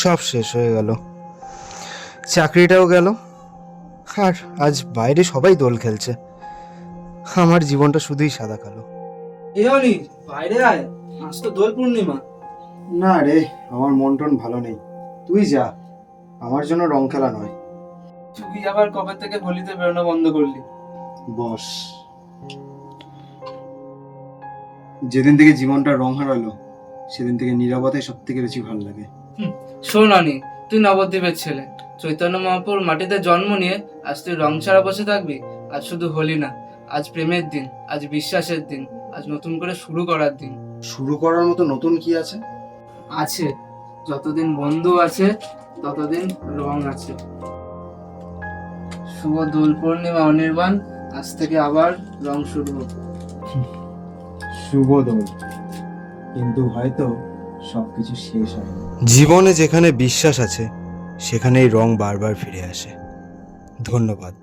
সব শেষ হয়ে গেল, চাকরিটাও গেল, আর আজ বাইরে সবাই দোল খেলছে। আমার জীবনটা শুধুই সাদা কালো। এমনি বাইরে আয়, আজ তো দোল পূর্ণিমা। না রে, আমার মন টন ভালো নেই। তুই যা, আমার জন্য রং খেলা নয়। তুই আবার কবে থেকে হোলিতে বেরোনো বন্ধ করলি? বস, যেদিন থেকে জীবনটা রং হারালো সেদিন থেকে নীরবতাই সব থেকে বেশি ভালো লাগে। শোন অনি, তুই নবদ্বীপের ছেলে, চৈতন্য মহাপুর মাটিতে জন্ম নিয়ে আজ তুই রং ছাড়া বসে থাকবি? আজ শুধু হোলি না, আজ প্রেমের দিন, আজ বিশ্বাসের দিন, আজ নতুন করে শুরু করার দিন। শুরু করার মতো নতুন কি আছে? আছে, যতদিন বন্ধু আছে ততদিন রং আছে। শুভ দোল পূর্ণিমা অনির্বাণ, আজ থেকে আবার রং শুরু হোক। শুভ দোল, কিন্তু হয়তো সবকিছু শেষ হয়নি। জীবনে যেখানে বিশ্বাস আছে সেখানেই রং বারবার ফিরে আসে। ধন্যবাদ।